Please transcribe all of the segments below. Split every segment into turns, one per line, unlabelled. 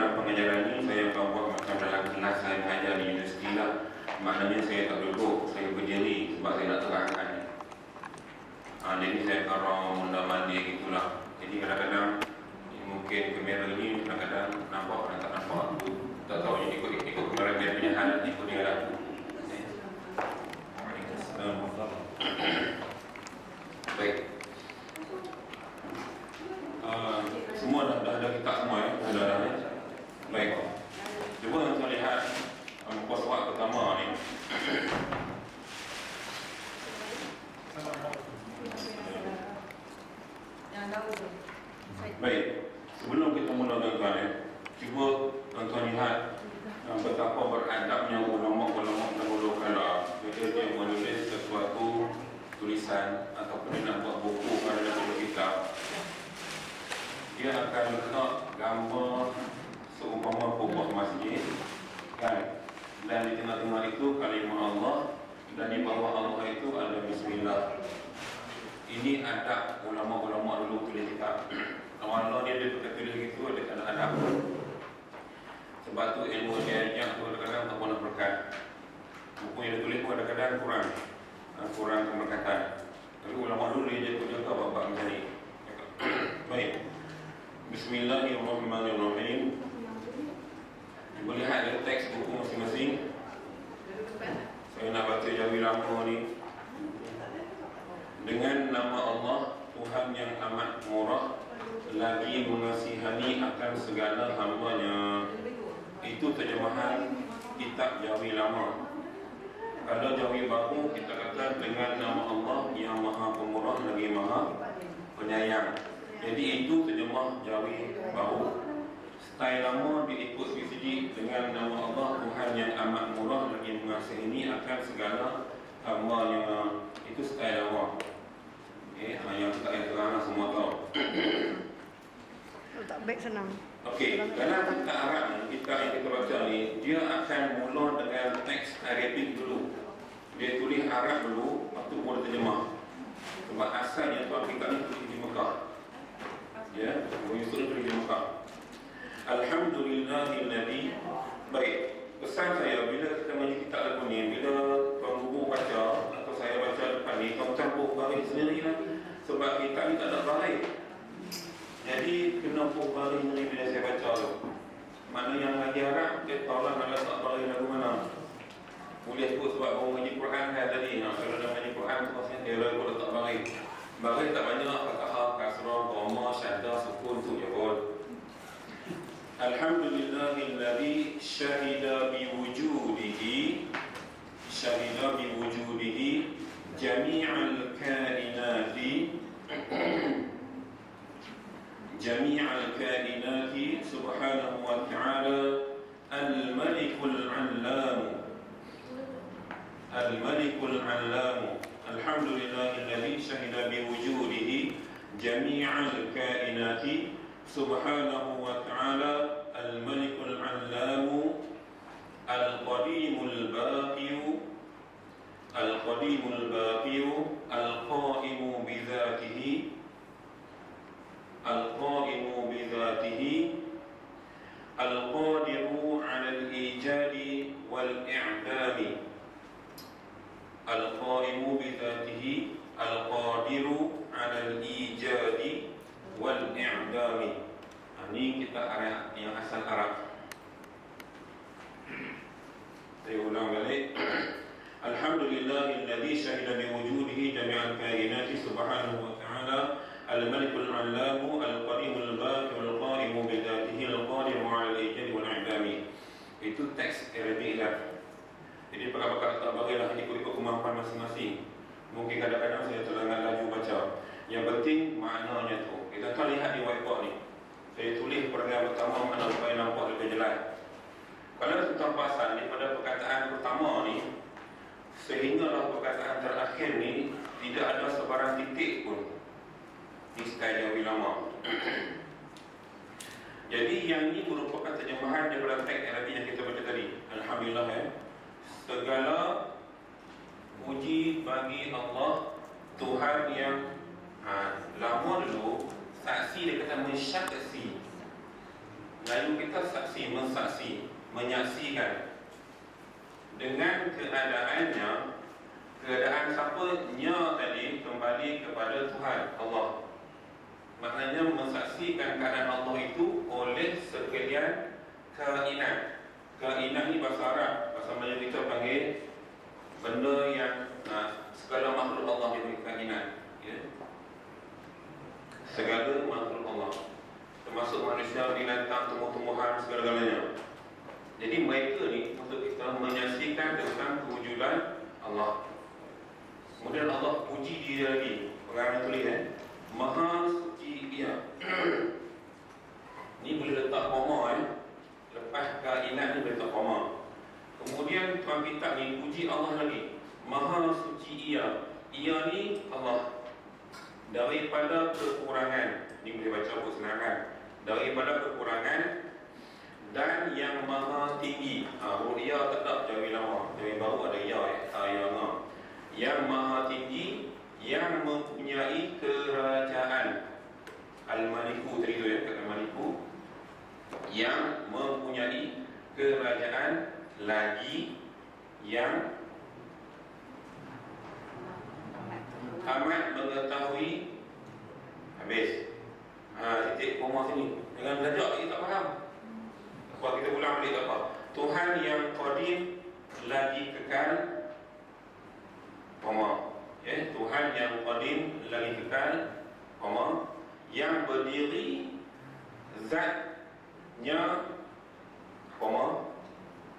dalam pengajaran ini saya akan buat macam dalam kelas saya mengajar di universiti lah. Maknanya saya tak duduk, saya berdiri sebab saya nak terangkan. Jadi saya akan mundam dia gitulah. Jadi kadang-kadang mungkin kamera ni kadang-kadang nampak dan tak nampak. Tak tahu ni ikut kamera dia punya hal, ikut dia lah. Baik. Semua dah ada kitab semua ya. Dah. Baik. Cuba kita lihat muka surat pertama ni. Baik. Sebelum kita mula tuan-tuan ya, cuba tuan-tuan lihat betapa beradabnya ulama-ulama dahulu kala bila dia menulis sesuatu tulisan ataupun dia nak buat buku pada dalam kitab, dia akan letak gambar seumpama kubah masjid kan, dan di tengah-tengah itu kalimah Allah, dan di bawah Allah itu ada bismillah. Ini adab ulama-ulama dulu tulis kitab. Allah dia tulis gitu, ada adab. Sebab tu ilmu dia tu kadang-kadang tak pernah berkat. Buku yang dia tulis pun kadang-kadang kurang keberkatan. Tapi ulama dulu dia jaga bab-bab macam ni. Baik. Bismillahirrahmanirrahim. Cuba lihat ya, teks buku masing-masing. Saya nak baca Jawi lama ni. Dengan nama Allah, Tuhan yang amat murah, lagi mengasihani akan segala hamba-Nya. Itu terjemahan kitab Jawi lama. Kalau Jawi baru, kita kata dengan nama Allah yang maha pemurah lagi maha penyayang. Jadi itu terjemah Jawi baru. Style lama diikut PCG dengan nama Allah Tuhan yang amat murah lagi mengasihani akan segala hamba-Nya. Itu style lama. Yang tak yang terang semua tahu.
Tak baik senang.
Okey, dalam kitab Arab ni, kitab yang kita baca ni, dia akan mula dengan teks Arabik dulu. Dia tulis Arab dulu, lepas tu boleh terjemah. Sebab asalnya tuan kitab ni tulis di Mekah. Ya, Yusuf ni tulis di Mekah. Alhamdulillahilladzi. Baik, pesan saya bila kita mengaji kitab lagu ni, bila tuan guru baca atau saya baca depan ni, kau campur baris sendiri lah. Sebab kitab ni tak ada baris. Jadi kena baris ni bila saya baca tu. Mana yang lagi Arab, dia tahu lah nak letak baris lagu mana. Boleh sebut sebab orang mengaji Quran kan tadi. Kalau dia mengaji Quran tu maksudnya dia boleh letak baris. Baris tak banyak, fathah, kasrah, dhamma, syaddah, sukun tu je pun. Alhamdulillahilladzi syahida biwujudihi jami'al kainati subhanahu wa ta'ala al-malikul 'allam. Alhamdulillahilladzi syahida biwujudihi jami'al kainati subhanahu wa ta'ala al-malikul 'allam al-qadimul baqiyu al-qaimu bidhatihi al-qadiru 'ala al-ijadi wal-i'dami. Al-qaimu bidhatihi al-qadiru 'ala al-ijadi wal-i'dami. Ini kita Arab yang asal Arab. Saya ulang balik. Alhamdulillahilladzi syahida biwujudihi jami'al kainati subhanahu wa ta'ala al-malikul 'allam al-qadimul baqi wal-qaimu bidhatihi al-qadiru 'ala al-ijadi wal-i'dami. Itu teks Arabic lah. Jadi pakar-pakar tak bagilah ikut-ikut kemampuan masing-masing. Mungkin kadang-kadang saya terlengah laju baca. Yang penting maknanya tu. Kita akan lihat di whiteboard ni. Saya tulis perenggan pertama mana supaya nampak lebih jelas. Kalau tentang pasal ni pada perkataan pertama ni, sehinggalah perkataan terakhir ni tidak ada sebarang titik pun di style Jawi lama. Jadi yang ini merupakan terjemahan daripada teks Arabic yang kita baca tadi. Alhamdulillah ya. Segala puji bagi Allah Tuhan yang lama dulu saksi dia kata mensyaksi. Melayu kita saksi, mensaksi, menyaksikan. Dengan keadaannya, keadaan siapa? Nya tadi kembali kepada Tuhan Allah. Maknanya mensaksikan keadaan Allah itu oleh sekalian kainan. Kainan ni bahasa Arab, bahasa Melayu kita panggil benda yang segala makhluk Allah yang kainan, ya. Segala makhluk Allah, termasuk manusia, binatang, tumbuh-tumbuhan, segala-galanya. Jadi mereka ni untuk kita menyaksikan tentang kewujudan Allah. Kemudian Allah puji dia lagi. Pengarang tulis Maha suci Ia. Ni boleh letak koma lepas kainan ni boleh letak koma. Kemudian tuan kitab ni puji Allah lagi. Maha suci Ia. Ia ni Allah. Daripada kekurangan. Ni boleh baca buku senangan. Daripada kekurangan dan yang maha tinggi. Huruf ia tetap jari lama. Jari baru ada ya. Yang maha tinggi, yang mempunyai kerajaan. Al-Maliku tadi tu ya, Al-Maliku. Yang mempunyai kerajaan lagi, yang amat mengetahui. Habis. Titik koma sini. Dengan belajar kita tak faham. Kalau kita ulang balik apa? Tuhan yang qadim lagi kekal, koma. Ya, Tuhan yang qadim lagi kekal, koma. Yang berdiri zatnya, koma.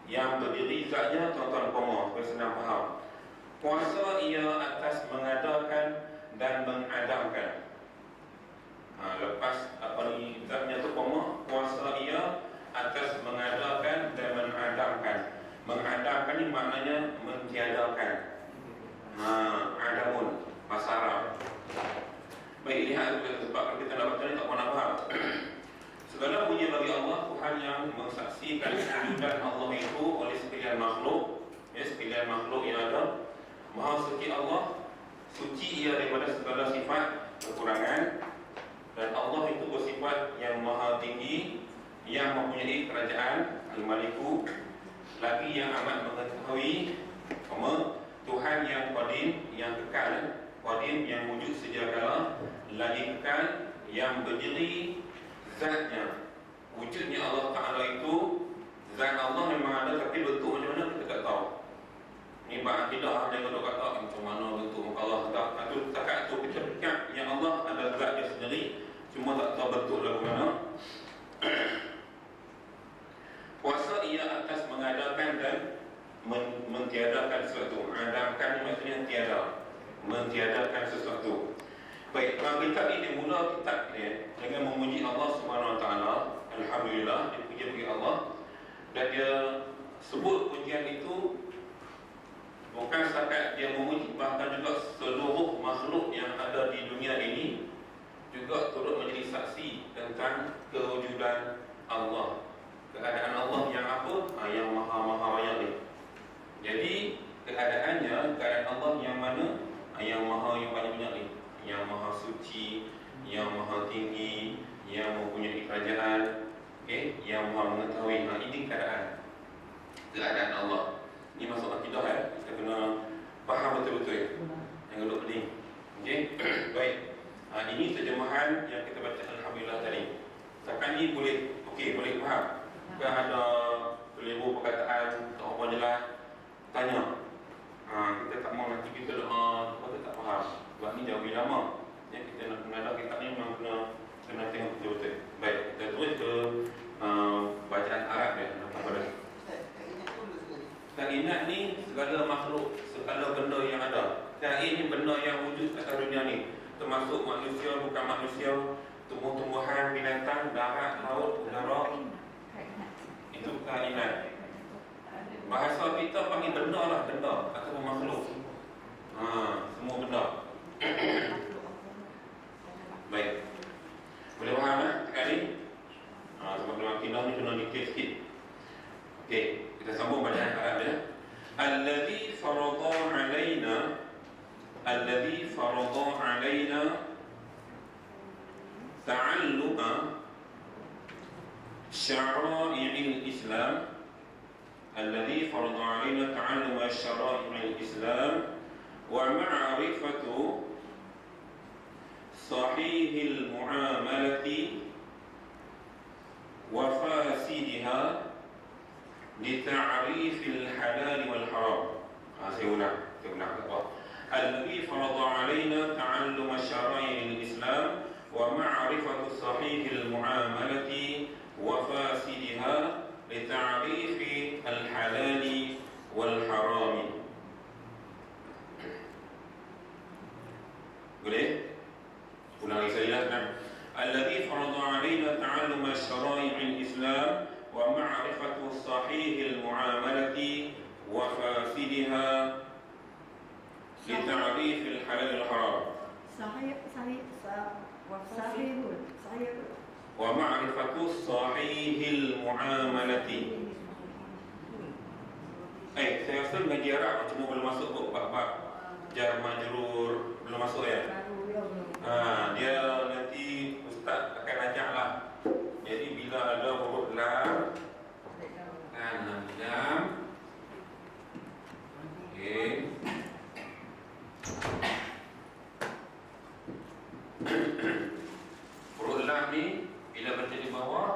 Yang berdiri zatnya, tuan-tuan, koma. Supaya senang faham. Kuasa ia atas mengadakan dan mengadamkan. Lepas apa ni zatnya tu koma. Kuasa ia atas mengadakan dan mengadamkan. Mengadamkan ni maknanya mentiadakan. Adamun bahasa Arab. Baik, lihat sebab kita nak baca ni tak pernah faham. Segala puji bagi Allah, Tuhan yang mensaksikan kewujudan Allah itu oleh sekalian makhluk, ya, sekalian makhluk yang ada. Maha suci Allah, suci ia daripada segala sifat kekurangan, dan Allah itu bersifat yang maha tinggi, yang mempunyai kerajaan Al-Maliku, lagi yang amat mengetahui, Tuhan yang qadim, yang kekal, qadim yang wujud sedia kala, lagi kekal, yang berdiri zatnya. Wujudnya Allah Ta'ala itu, zat Allah memang ada, tapi bentuk macam mana kita tak tahu. Ni bab akidah ada yang kata macam mana bentuk muka Allah. Itu takat tu kita fikir yang Allah ada zat dia sendiri, cuma tak tahu bentuk lagu mana. Kuasa ia atas mengadakan dan mentiadakan sesuatu. Adamkan maksudnya tiada, mentiadakan sesuatu. Baik, kitab ini dimula kitab dia dengan memuji Allah Subhanahu Wa Taala. Alhamdulillah, dia puji bagi Allah, dan dia sebut pujian itu bukan setakat dia memuji, bahkan juga seluruh makhluk yang ada di dunia ini juga turut menjadi saksi tentang kewujudan Allah. Keadaan Allah yang apa? Yang maha-maha banyak ni. Jadi keadaannya, keadaan Allah yang mana? Yang maha yang banyak-banyak ni. Yang maha suci, yang maha tinggi, yang mempunyai kerajaan, yang maha mengetahui. Ini keadaan Allah. Ini masuk akidah ya. Kita kena faham betul-betul. Jangan duduk pening. Okey. Baik. Ini terjemahan yang kita baca alhamdulillah tadi. Sekarang ni boleh boleh faham. Bukan ada keliru perkataan tak apa jelas, tanya. Kita tak mau nanti kita kita tak faham. Sebab ni jauh lebih lama. Ya, kita nak mengadah kitab ni memang kena tengok betul-betul. Baik, kita terus ke bacaan Arab dia. Nampak pada kainat ni segala makhluk, segala benda yang ada. Kain ni benda yang wujud atas dunia ni, termasuk manusia, bukan manusia, tumbuh-tumbuhan, binatang, darat, laut, udara. Itu kainat. Bahasa kita panggil benda lah, benda ataupun makhluk. Semua benda. Baik. Boleh faham sekali? Sebab dalam akidah ni kena detail sikit. Okey, kita sambung bacaan Arab dia. Alladzi farada alaina ta'alluma syara'il Islam alladhi farada 'alaina ta'allum syara'il Islam wa ma'rifatu sahihil mu'amalati wa fasidiha li ta'rifil halal wal haram. Saya ulang alladhi farada 'alaina ta'allum syara'il Islam wa ma'rifatu sahihil mu'amalati wa fasidiha li ta'rifi al-halal wal haram. Boleh? Ulang lagi saya kan. Alladhi farada 'alaina ta'allum syara'il Islam wa ma'rifatu sahihil mu'amalati wa fasidiha li ta'rifil halal wal haram. Wa ma'rifatu sahihil mu'amalati. Saya rasa mengaji Arab cuma belum masuk kok bab-bab jar majrur, belum masuk ya. Dia nanti ustaz akan ajaklah. Jadi bila ada huruf lam lam. Okey. Huruf lam ni bila baca di bawah,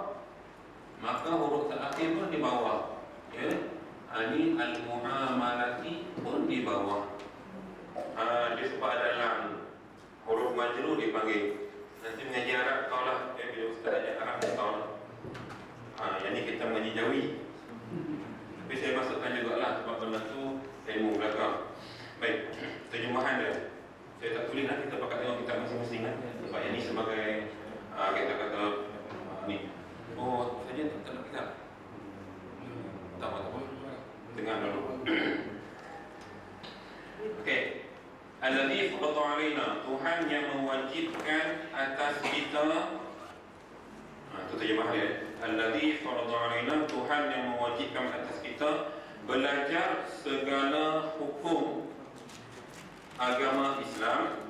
maka huruf terakhir pun di bawah. Ya. Ini al-mu'amalati pun di bawah. Dia sebab ada lam, huruf majrur dipanggil. Nanti mengaji Arab tahu lah. Bila ustaz ajar Arab dia tahu lah. Yang ni kita mengaji Jawi. Tapi saya masukkan juga lah sebab benda tu ilmu belakang. Baik, terjemahan dia saya tak tulis lah, kita pakai tengok kitab masing-masing lah. Sebab yang ni sebagai kita kata ni. Oh, saja tak nak kitab. Tak apa-apa. Dengar dulu. Okey. Alladhi farada 'alaina, Tuhan yang mewajibkan atas kita. Itu terjemahan dia. Alladhi farada 'alaina, Tuhan yang mewajibkan atas kita belajar segala hukum agama Islam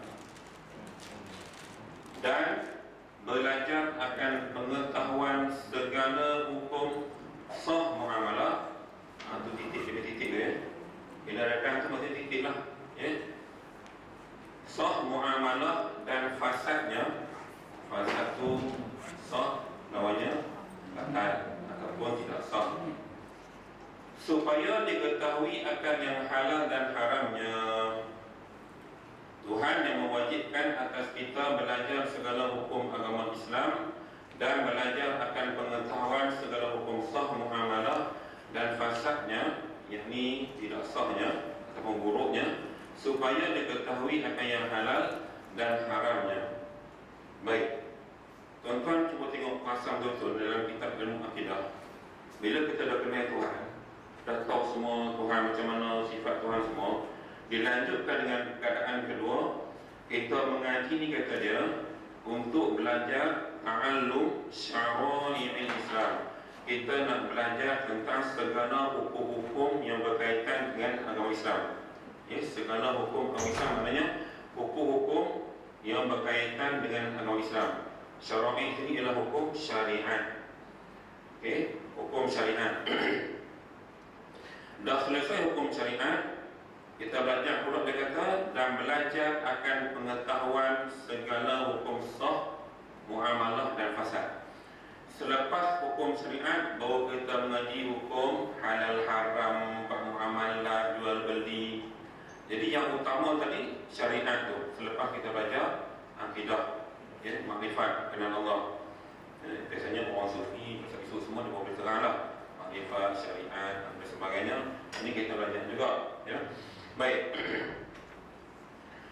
dan belajar akan pengetahuan segala hukum sah muamalah. Itu titik demi titik tu ya. Bila datang tu mesti titik lah ya. Sah muamalah dan fasadnya. Fasad tu sah, lawannya batal ataupun tidak sah. Supaya diketahui akan yang halal dan haramnya. Tuhan yang mewajibkan atas kita belajar segala hukum agama Islam dan belajar akan pengetahuan segala hukum sah muamalah dan fasadnya, yakni tidak sahnya ataupun buruknya, supaya diketahui akan yang halal dan haramnya. Baik, tuan-tuan cuba tengok pasang betul dalam kitab ilmu akidah. Bila kita dah kenal Tuhan, dah tahu semua Tuhan macam mana, sifat Tuhan semua, dilanjutkan dengan keadaan kedua, kita mengaji ni kata dia untuk belajar ta'allum syara'il Islam. Kita nak belajar tentang segala hukum-hukum yang berkaitan dengan agama Islam. Ya, segala hukum agama Islam maknanya hukum-hukum yang berkaitan dengan agama Islam. Syara'il ini ialah hukum syariat. Okey, hukum syariat. Dah selesai hukum syariat, kita belajar pula dia kata dan belajar akan pengetahuan segala hukum sah, muamalah dan fasad. Selepas hukum syariat, baru kita mengaji hukum halal haram, muamalah, jual beli. Jadi yang utama tadi syariat tu. Selepas kita belajar akidah, ya, makrifat, kenal Allah. Biasanya orang sufi, isu semua dia boleh terang lah. Makrifat, syariat dan sebagainya. Ini kita belajar juga, ya. Baik.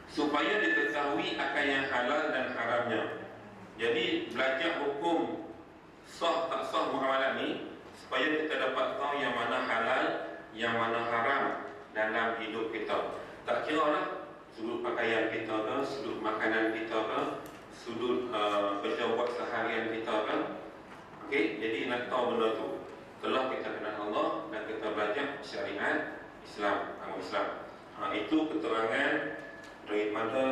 Supaya diketahui akan yang halal dan haramnya. Jadi belajar hukum sah tak sah muamalah ni supaya kita dapat tahu yang mana halal, yang mana haram dalam hidup kita. Tak kira lah sudut pakaian kita ke, sudut makanan kita ke, sudut kerja buat seharian kita ke. Okey, jadi nak tahu benda tu. Telah kita kenal Allah dan kita belajar syariat Islam, agama Islam. Itu keterangan daripada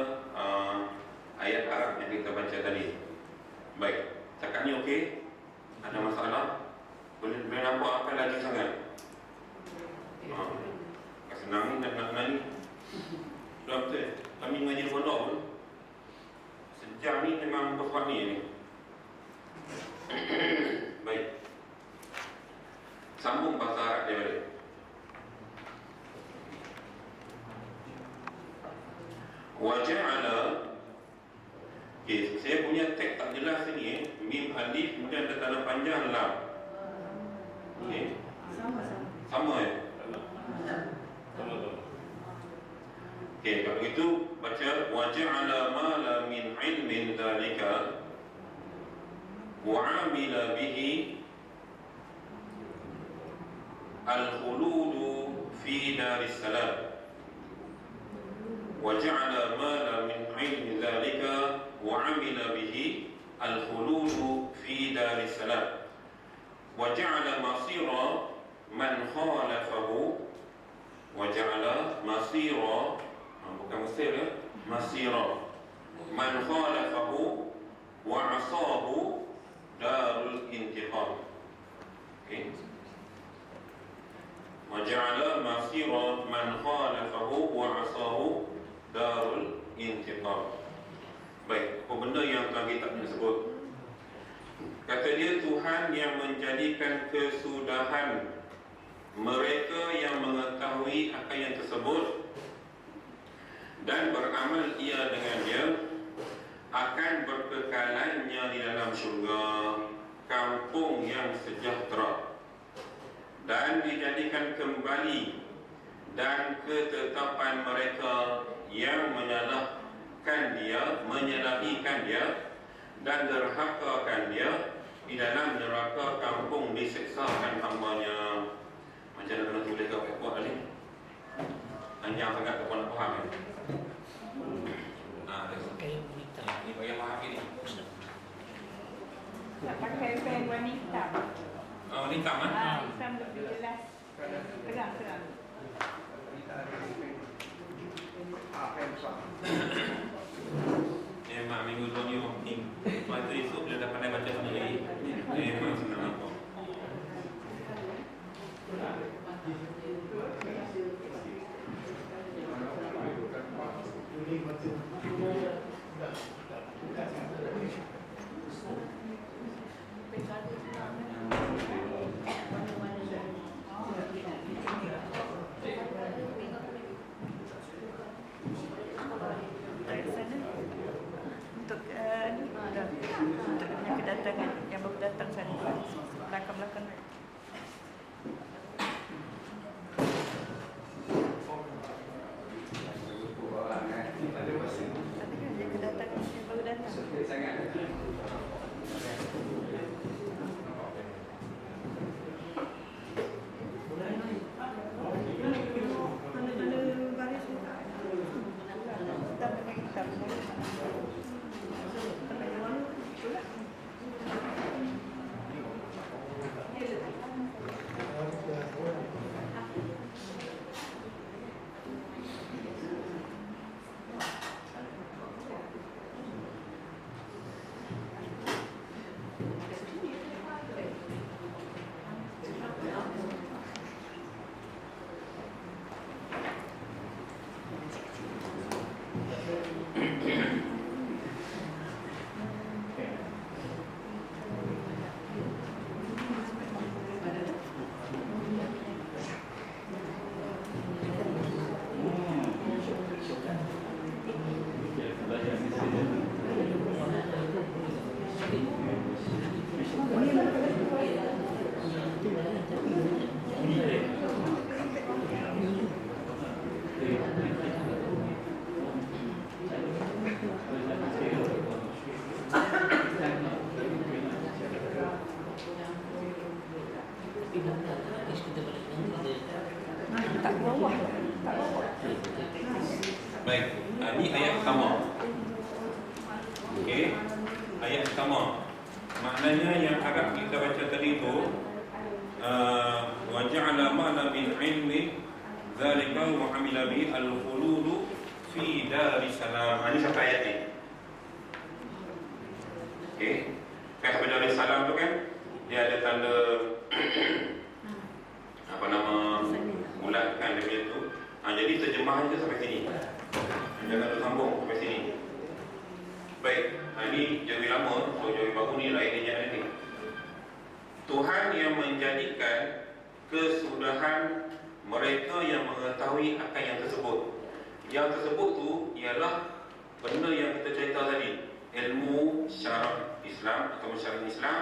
ayat Arab yang kita baca tadi. Baik, cakap ni okey? Ada masalah? laju sangat. Senang ni nak nani. Sudah betul. Kami mengaji pondok pun sejam ni memang berbuat ni. Baik. Sambung bahasa Arab dia balik. Waja'ala. Okay, saya punya teks tak jelas sini. Mim alif kemudian ada tanda panjang lam. Okay. Sama ya? Okay, kalau begitu baca waja'ala ma la min ilmin dhalika wa 'amila bihi al-khuludu fi daris salam. Waja'ala ma la min ilmin dhalika wa 'amila bihi al-khuludu fi daris salam. Waja'ala masira man khalafahu. Waja'ala masira, bukan Mesir ya, masira man khalafahu wa asahu darul intiqam. Okay. Waja'ala masira man khalafahu wa asahu darul intiqam. Baik, apa benda yang telah kita sebut? Kata dia, Tuhan yang menjadikan kesudahan mereka yang mengetahui akan yang tersebut dan beramal ia dengannya akan berkekalannya di dalam syurga, kampung yang sejahtera, dan dijadikan kembali dan ketetapan mereka yang menyalahikan dia dan derhakakan dia di dalam neraka kampung diseksakan hambanya. Macam mana tulis kau buat tadi? Panjang sangat kau nak faham kan? Ini bagi faham ini.
Nak pakai pen warna hitam.
Oh, ni hitam kan?
Hitam lebih jelas. Terang.
Mak minggu 2 ni penting. Lepas tu esok dia dah pandai baca sendiri. Memang senang apa.
Untuk kedatangan yang baru datang sana, belakang-belakang. Kedatangan yang baru datang. Tak bawah.
Baik, ini ayat pertama. Okey, ayat pertama. Maknanya yang agak kita baca tadi tu wa ja'ala ma la min ilmi zalika wa amila bi al-khuludu fi daris salam. Ini satu ayat ni. Okey. Kan daris salam tu kan dia ada tanda bulatkan dia tu. Jadi terjemahan itu sampai sini. Jangan tersambung sampai sini. Baik, ini jawi lama, so jawi baru ni lain dia ni. Tuhan yang menjadikan kesudahan mereka yang mengetahui akan yang tersebut. Yang tersebut tu ialah benda yang kita cerita tadi, ilmu syarak Islam atau syariat Islam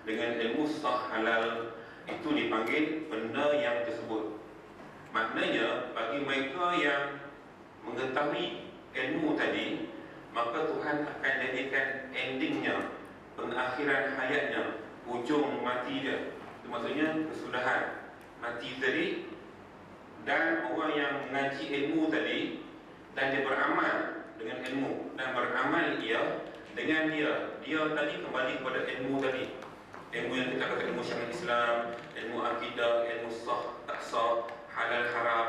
dengan ilmu sah halal, itu dipanggil benda yang tersebut. Maknanya bagi mereka yang mengetahui ilmu tadi, maka Tuhan akan jadikan endingnya, pengakhiran hayatnya, ujung mati dia, itu maksudnya kesudahan mati tadi. Dan orang yang mengaji ilmu tadi dan dia beramal dengan ilmu dan beramal dengan dia tadi kembali kepada ilmu tadi, ilmu yang kita kata ilmu syariat Islam, ilmu akidah, ilmu sah tak sah, halal haram.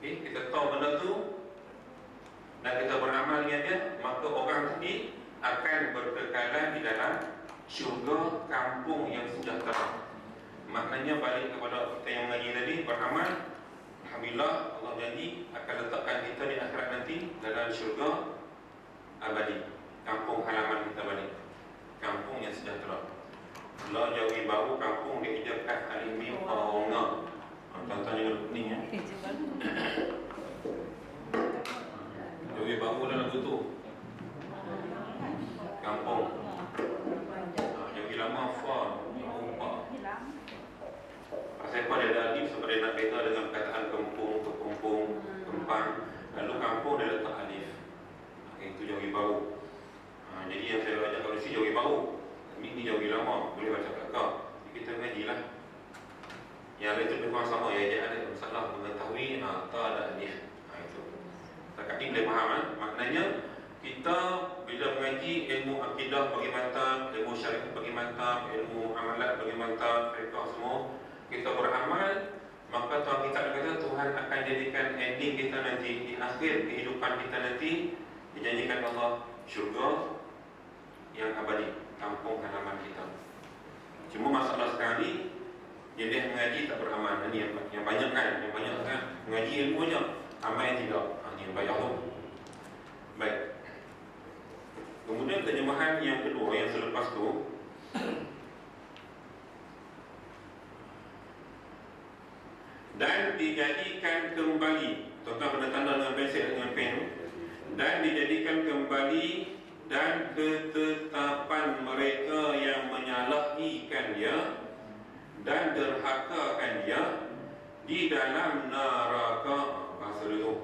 Kita tahu benda tu dan kita beramal dengan dia, maka orang tadi akan berkekalan di dalam syurga kampung yang sejahtera. Maknanya balik kepada kita yang mengaji tadi, beramal, alhamdulillah Allah janji akan letakkan kita di akhirat nanti dalam syurga abadi, kampung halaman kita balik, kampung yang sejahtera. Allah jawi baru kampung dia hijabkan alimim paonga. Tonton jangan kuning ya. Jawi baru dah lagu tu, kampung. Jawi lama far umpa. Pasal apa dia ada alif sebab dia nak beza dengan perkataan kempung, kekumpung, kempang. Lalu kampung dia letak alif. Itu jawi baru. Jadi yang saya belajar kalau si jawi baru, ini jawi lama, boleh baca kakak. Kita ngajilah. Yang lain tu lebih kurang sama, ya dia ada masalah mengetahui tak ada alif. Itu. Takat ini boleh faham maknanya kita bila mengaji ilmu akidah bagi mantap, ilmu syariat bagi mantap, ilmu amalat bagi mantap, fiqh semua, kita beramal, maka Tuhan kita kata Tuhan akan jadikan ending kita nanti di akhir kehidupan kita nanti, dijanjikan Allah syurga yang abadi, kampung halaman kita. Cuma masalah sekarang ni jenis mengaji tak beramal. Ini yang banyak kan, mengaji ilmu je, amal yang tidak. Ini yang banyak tu. Baik. Kemudian terjemahan yang kedua yang selepas tu, dan dijadikan kembali, tuan-tuan kena tanda dengan pensel dengan pen, dan dijadikan kembali dan ketetapan mereka yang menyalahikan dia dan derhakakan dia di dalam neraka. Bahasa dia tu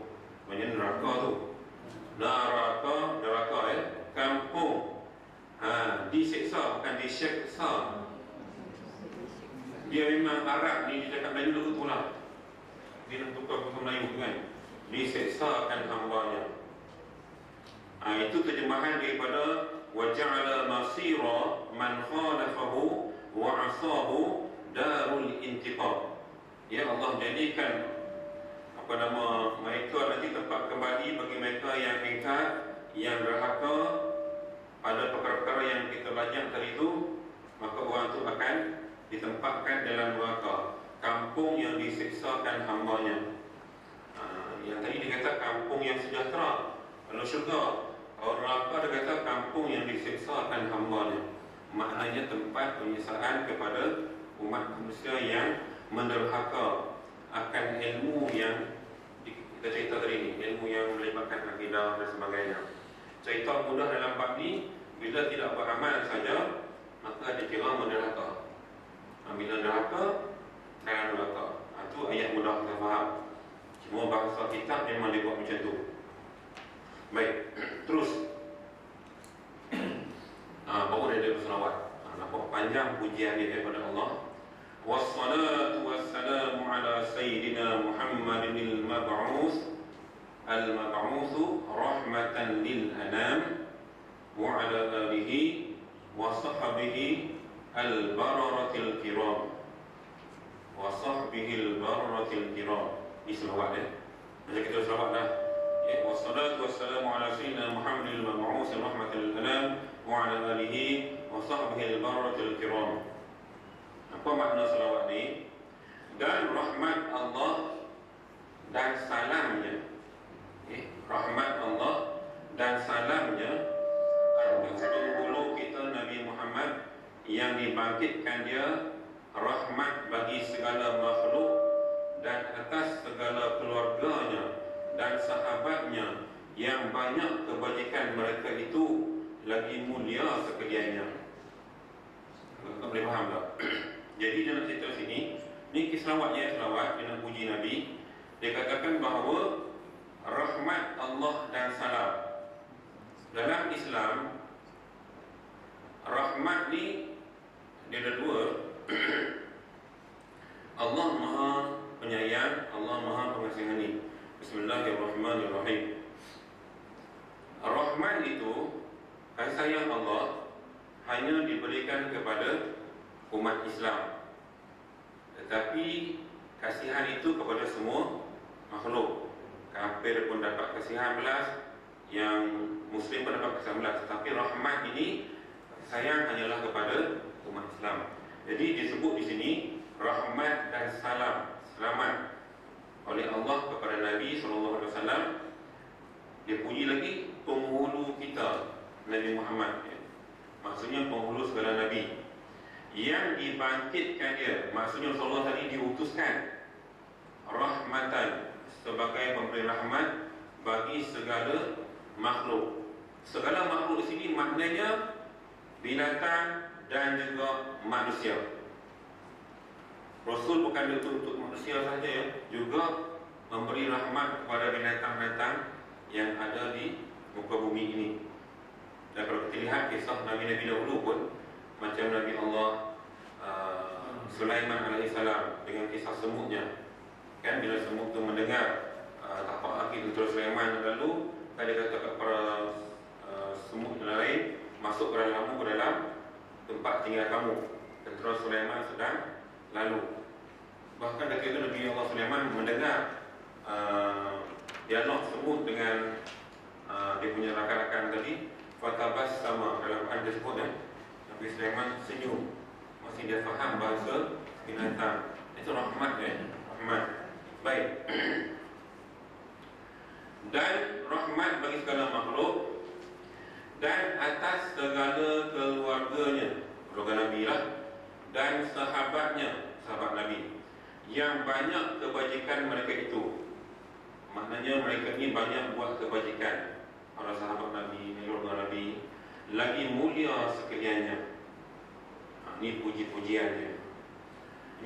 banyak neraka tu, neraka kampung, diseksa bukan diseksa. Dia memang Arab ni, dia cakap Melayu dulu tu lah, dia nak tukar bahasa Melayu tu kan, diseksakan hambanya. Itu terjemahan daripada waja'ala masira man khalafahu wa asahu darul intiqam. Ya Allah jadikan mereka nanti tempat kembali bagi mereka yang ingkar, yang derhaka pada perkara-perkara yang kita belajar tadi itu, maka orang itu akan ditempatkan dalam neraka, kampung yang diseksakan hambanya. Yang tadi dia kata kampung yang sejahtera, kalau syurga. Kalau neraka dia kata kampung yang diseksakan hambanya. Maknanya tempat penyiksaan kepada umat manusia yang menderhaka akan ilmu yang kita cerita tadi ni, ilmu yang melibatkan akidah dan sebagainya. Cerita mudah dalam bab ni, bila tidak beramal saja, maka dikira menderhaka. Bila derhaka, dalam neraka. Itu ayat mudah kita faham. Cuma bahasa kitab memang dia buat macam tu. Baik, terus baru dia ada berselawat. Nampak panjang pujian dia kepada Allah. Wassalatu wassalamu ala sayyidina Muhammadin al-mab'uth rahmatan lil anam wa ala alihi wa sahbihi al-bararatil kiram wa sahbihi al-bararatil kiram. Ini selawat dia. Macam kita selawat dah. Wassalatu wassalamu ala sayyidina Muhammadin al-mab'uth rahmatan lil anam wa ala alihi wa sahbihi al-bararatil kiram. Apa makna selawat ni? dan rahmat Allah dan salamnya. Rahmat Allah dan salamnya atas penghulu kita Nabi Muhammad yang dibangkitkan dia rahmat bagi segala makhluk dan atas segala keluarganya dan sahabatnya yang banyak kebajikan mereka itu lagi mulia sekaliannya. Kau boleh faham tak? Jadi dia nak cerita sini, ni selawatnya, selawat dia nak puji Nabi. Dia katakan bahawa rahmat Allah dan salam. Dalam Islam, rahmat ni dia ada dua. Allah Maha Penyayang, Allah Maha Pengasihani. Bismillahirrahmanirrahim. Rahmat itu, kasih sayang Allah hanya diberikan kepada umat Islam, tetapi kasihan itu kepada semua makhluk. Kafir pun dapat kasihan belas, yang Muslim pun dapat kasihan belas. Tetapi rahmat ini sayang hanyalah kepada umat Islam. Jadi disebut di sini rahmat dan salam, selamat oleh Allah kepada Nabi SAW. Dia puji lagi penghulu kita Nabi Muhammad, maksudnya penghulu segala Nabi yang dibangkitkan dia. Maksudnya Rasulullah tadi diutuskan rahmatan, sebagai memberi rahmat bagi segala makhluk. Segala makhluk di sini maknanya binatang dan juga manusia. Rasul bukan untuk manusia saja ya, juga memberi rahmat kepada binatang-binatang yang ada di muka bumi ini. Dan kalau kita lihat kisah Nabi-Nabi dahulu pun, macam Nabi Allah Sulaiman alaihissalam dengan kisah semutnya, kan, bila semut itu mendengar tapak kaki Tentera Sulaiman lalu, dia kata kepada para semut yang lain, masuk ke dalam tempat tinggal kamu. Tentera Sulaiman sedang lalu. Bahkan ketika itu Nabi Allah Sulaiman mendengar dialog semut dengan dia punya rakan-rakan tadi. Fatabas sama, dalam Quran disebut Nabi Sulaiman senyum, masih dia faham bahasa binatang. Itu rahmat rahmat. Baik. Dan rahmat bagi segala makhluk dan atas segala keluarganya, keluarga Nabi lah, dan sahabatnya, sahabat Nabi, yang banyak kebajikan mereka itu. Maknanya mereka ini banyak buat kebajikan. Para sahabat Nabi, keluarga Nabi, lagi mulia sekaliannya. Ini puji-pujiannya.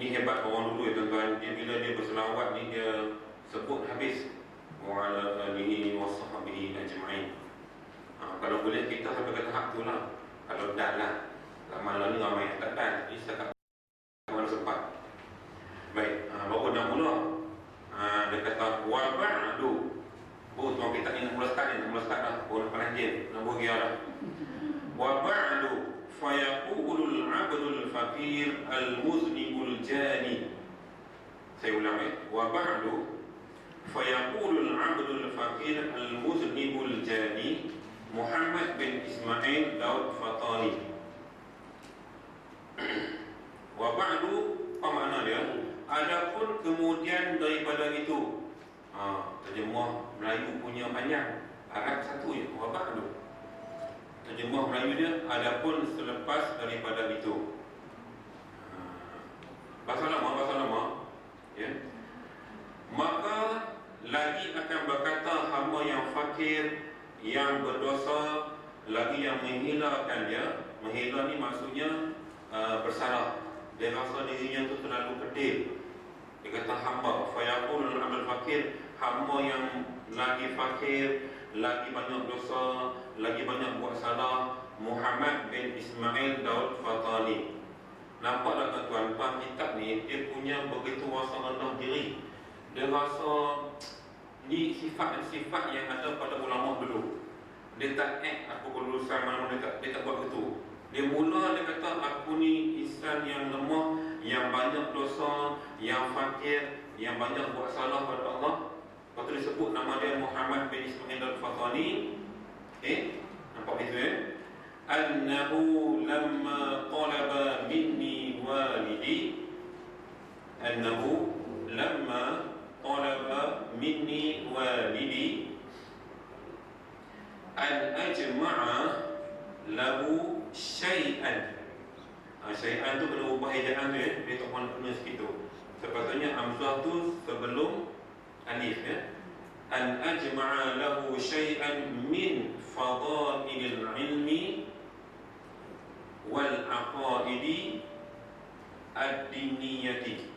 Ini hebat orang dulu ya tuan-tuan. Dia bila dia berselawat ni, dia sebut habis wa ala alihi wa sahbihi ajma'in. Kalau boleh kita sampai ke tahap tu lah. Kalau dah lah, malam ni ramai yang tak dan, jadi setakat mana sempat. Baik, baru nak mula. Dia kata wa ba'du. Tuan kita ni 16 start ni, 16 start dah. Baru nak panjang, nak bagi dah. Wa ba'du fayaqulul 'abdul faqir al-muznibul jani. Saya ulang wa ba'du fayaqulul 'abdul faqir al-muznibul jani Muhammad bin Ismail Daud Fatani. Wa ba'du, apa makna dia? Adapun kemudian daripada itu, terjemah Melayu punya panjang, Arab satu je, wa ba'du. Terjemah Melayu dia, adapun selepas daripada itu. Bahasa lama ya. Maka lagi akan berkata hamba yang fakir, yang berdosa, lagi yang menghilangkan dia. Menghila ni maksudnya bersalah. Dia rasa dirinya tu terlalu kecil. Dia kata hamba, fayaqul al fakir, hamba yang lagi fakir, lagi banyak dosa, lagi banyak buat salah, Muhammad bin Ismail Daud Fatani. Nampak tak tuan-tuan, kitab ni dia punya begitu rasa rendah diri. Dia rasa ni sifat-sifat yang ada pada ulama dulu. Dia tak aku kelulusan mana-mana, dia tak buat itu. Dia mula dia kata aku ni insan yang lemah, yang banyak dosa, yang fakir, yang banyak buat salah pada Allah. Lepas tu disebut nama dia Muhammad bin Ismail al-Fatani. Nampak itu Annahu lamma talaba minni walidi annahu lamma talaba minni walidi an ajma'a lahu syai'an. Syai'an tu kena ubah ejaan tu ya. Dia tak kena sikit tu. Sepatutnya hamzah tu sebelum alif ya. An ajma'a lahu syai'an min fadailil ilmi wal aqaidi ad-diniyati.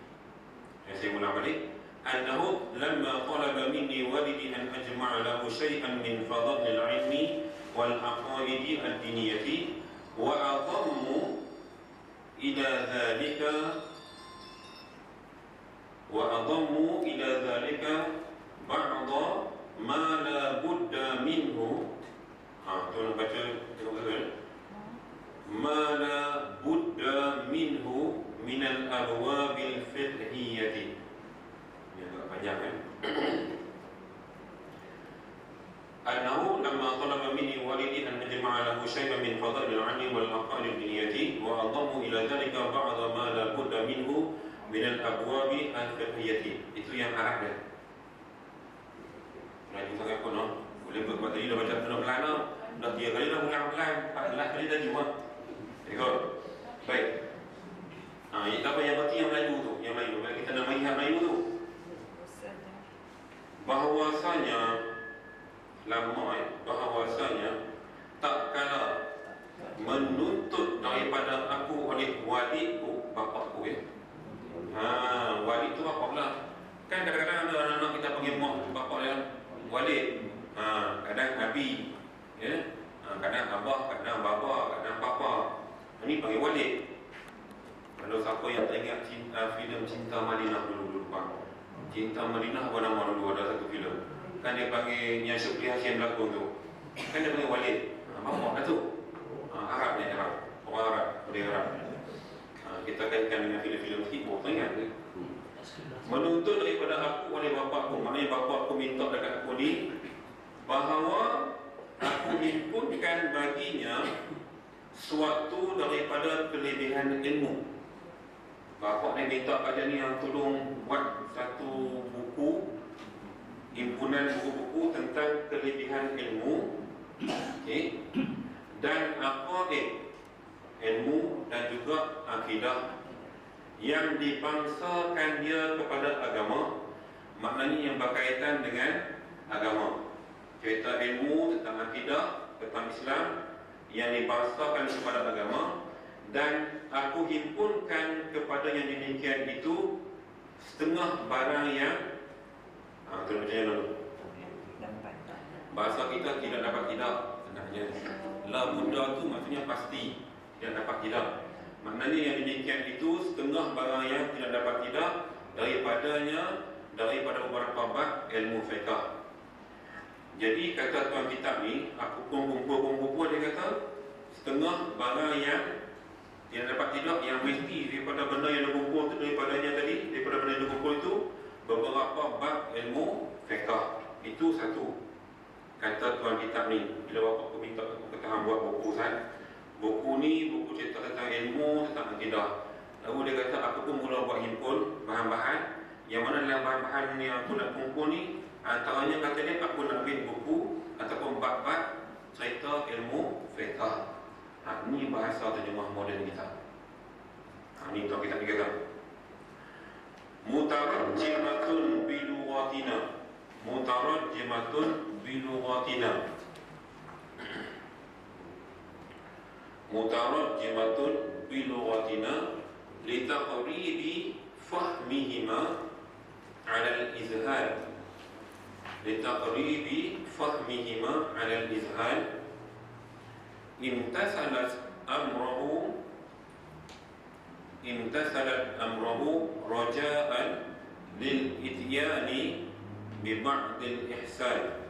Saya ulang balik. Annahu lamma talaba minni walidi an ajma'a lahu syai'an min fadailil ilmi wal aqaidi ad-diniyati wa adhammu ila dhalika ba'da ma la budda minhu. Tuan baca tengok betul. Ma la budda minhu min al-abwabil fiqhiyyati. Ini agak panjang kan. Annahu lamma talaba minni walidi an ajma'a lahu syai'an min fadailil 'ilmi wal aqaid ad-diniyati wa adhammu ila dhalika ba'da ma la budda minhu min al-abwabi al-fiqhiyyati. Itu yang Arab dia. Laju sangat pun boleh buat tadi dah baca pelan-pelan dah 3 kali dah ulang pelan, 14 kali dah juga. Ikut. Baik. Ini apa yang berarti yang Melayu tu? Yang Melayu. Kita nak melihat Melayu tu. Bahawasanya bahawasanya tak kala menuntut daripada aku oleh walidku, bapakku ya. Walid tu bapak pula. Kan kadang-kadang ada anak-anak kita panggil bapak dia walid. Kadang abi ya. Kadang abah, kadang bapa, kadang papa. Ini panggil walid. Kalau siapa yang teringat filem Cinta Madinah dulu lupa. Cinta Madinah apa nama dulu, ada satu filem. Kan dia panggil yang Syukri Hashim berlakon tu. Kan dia panggil walid. Bapak dah tu. Arab ni Arab. Orang Arab, budaya Arab. Kita kaitkan dengan filem-filem hibur tu ingat ke? Menuntut daripada aku oleh bapakku. Maknanya bapakku minta dekat aku ni bahawa aku himpunkan baginya suatu daripada kelebihan ilmu. Bapak ni minta pada ni yang tolong buat satu buku, himpunan buku-buku tentang kelebihan ilmu, okay? Dan aqaid, ilmu dan juga akidah yang dibangsakan dia kepada agama. Maknanya yang berkaitan dengan agama. Cerita ilmu tentang akidah, tentang Islam yang dibangsakan kepada agama. Dan aku himpunkan kepada yang demikian itu setengah barang yang terjadi dulu. Bahasa kita tidak dapat tidak sebenarnya. La budda tu maksudnya pasti, tidak dapat tidak. Maknanya yang demikian itu setengah barang yang tidak dapat tidak daripada beberapa bab ilmu fiqh. Jadi kata tuan kitab ni, aku kumpul dia kata setengah barang yang tidak dapat tidak, yang mesti daripada benda yang dikumpul tu, daripadanya tadi, daripada benda yang dikumpul itu beberapa bab ilmu fiqh. Itu satu. Kata tuan kitab ni, bila bapak aku minta aku kata buat buku kan. Buku ni buku cerita tentang ilmu, tentang akidah. Lalu dia kata aku pun mula buat himpun bahan-bahan. Yang mana dalam bahan-bahan yang aku nak kumpul ni, antaranya kata dia aku nak ambil buku ataupun bab-bab cerita ilmu fiqh. Ini bahasa terjemah moden kita. Ini tuan kita kata mutarajjimatun bilughatina. Mutarajjimatun bilughatina. Mutarajjimatun bilughatina litaqribi fahmihima 'ala al-izhar. Litaqribi fahmihima 'ala al-izhar. Imtasalat amrahu raja'an lil ityani bi ba'dil ihsan.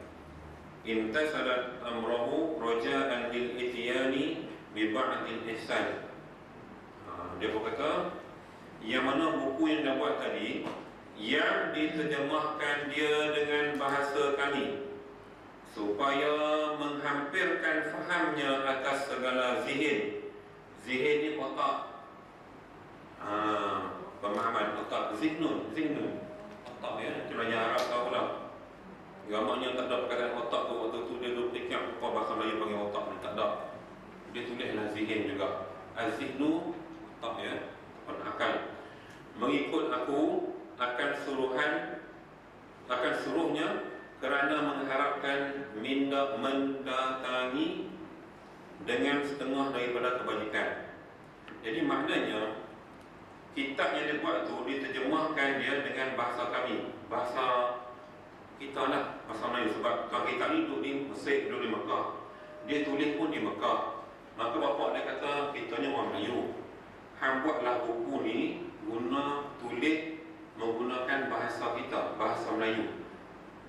Imtasalat amrahu raja'an lil ityani bi ba'dil ihsan. Dia berkata yang mana buku yang dia buat tadi yang diterjemahkan dia dengan bahasa kami supaya menghampirkan fahamnya atas segala zihin. Zihin ni otak, pemahaman otak, Zihnun otak ya, itu belajar Arab tahu lah. Gambarnya tak ada perkataan otak tu, waktu tu dia duduk dekat apa bahasa Melayu panggil otak ni, tak ada. Dia tulislah zihin juga. Az-zihnu otak ya, akal. Mengikut aku akan suruhnya kerana mengharapkan mendatangi dengan setengah daripada kebajikan. Jadi maknanya kitab yang dia buat tu diterjemahkan dia dengan bahasa kami, bahasa kita lah, bahasa Melayu. Sebab tuan kita ni duduk di Mesir, duduk di Mekah, dia tulis pun di Mekah. Maka bapak dia kata, kita ni orang Melayu, hang buatlah buku ni tulis menggunakan bahasa kita, bahasa Melayu.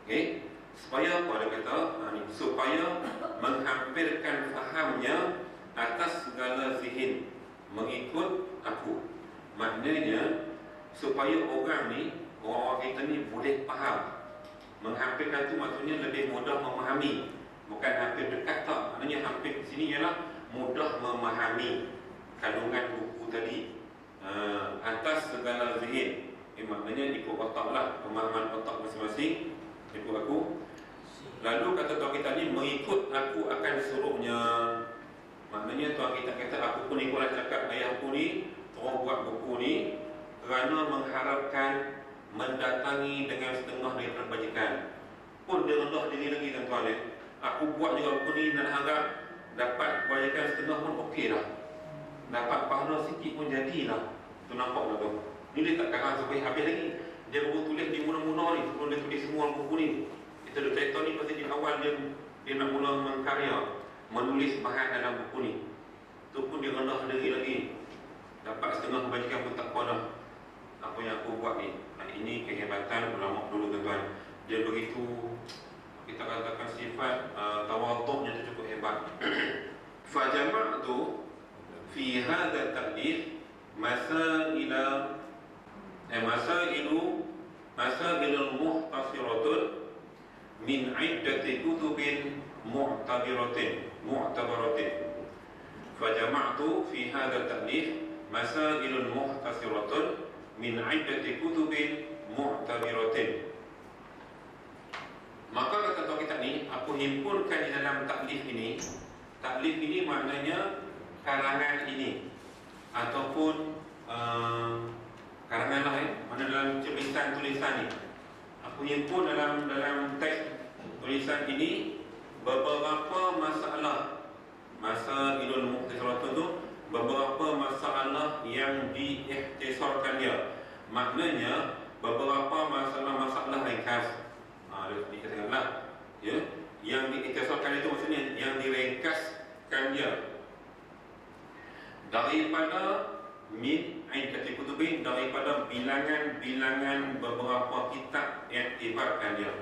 Okay? Supaya apa dia kata? Supaya menghampirkan fahamnya atas segala zihin mengikut aku. Maknanya supaya orang kita ni boleh faham. Menghampirkan tu maksudnya lebih mudah memahami, bukan hampir dekat tak. Maknanya hampir di sini ialah mudah memahami kandungan buku tadi atas segala zihin. Maknanya ikut otak lah, pemahaman otak masing-masing ikut aku. Lalu kata tuan kita ni, mengikut aku akan suruhnya. Maknanya tuan kita kata, aku pun ikutlah cakap ayah aku ni, terus buat buku ni kerana mengharapkan mendatangi dengan setengah dari kebajikan. Pun dia rendah diri lagi tuan-tuan ni. Aku buat juga buku ni dan harap dapat kebajikan setengah pun okey dah. Dapat pahala sikit pun jadilah. Tu nampak dah tu. Ni dia tak karang sampai habis lagi. Dia baru tulis di mula-mula ni, sebelum dia tulis semua buku ni. Kita ada cerita ni pasal di awal dia nak mula mengkarya, menulis bahan dalam buku ni. Tu pun dia rendah diri lagi. Dapat setengah kebajikan pun tak apa dah. Apa yang aku buat ni. Ini kehebatan ulama dulu tuan-tuan. Dia begitu, kita katakan sifat tawaduknya tu cukup hebat. Fajama'tu fi hadha ta'lif masailul muhtasiratun min iddati kutubin mu'tabaratin. Fajama'tu fi hadha ta'lif masailul muhtasiratun min iddati kutubin mu'tabaratin. Maka kata tuan kita ni, aku himpunkan di dalam taklif ini. Taklif ini maknanya karangan ini, ataupun karangan lain, mana dalam tulisan ni. Aku himpun dalam teks tulisan ini beberapa masalah. Masailul mukhtasaratun tu beberapa masalah yang diikhtisarkan dia. Maknanya beberapa masalah-masalah ringkas. Dikatakanlah ya, yang diikhtisarkan itu maksudnya yang diringkaskan dia daripada min iddati kutubin, daripada bilangan-bilangan beberapa kitab yang iktibarkan dia.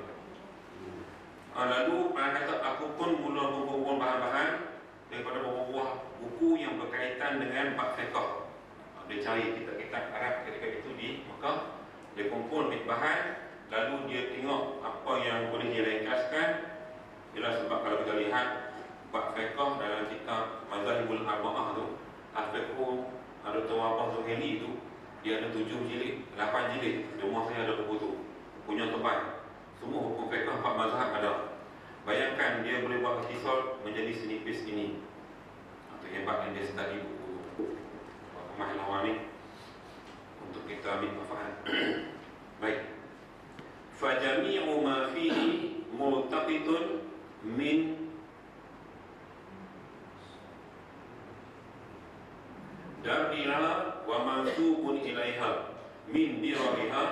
Lalu kata aku pun mula mengumpul bahan-bahan daripada beberapa buku yang berkaitan dengan bab fiqh. Dia cari kitab-kitab Arab ketika itu di Mekah, dia kumpul bahan, lalu dia tengok apa yang boleh diringkaskan. Ialah sebab kalau kita lihat bab fiqh dalam kitab Mazahibul Arba'ah tu, Al-Fiqh Dr. Wabah Zuhaili tu, dia ada 7 jilid, 8 jilid. Di rumah saya ada buku tu, punya tebal. Semua hukum fiqh 4 mazhab ada. Bayangkan dia boleh buat ikhtisar menjadi senipis ini. Itu hebat yang dia study buku tu. Pemahaman ni untuk kita ambil manfaat. Baik. Fajami'u ma fihi multaqitun min dariha wa mansubun ilaiha min dirariha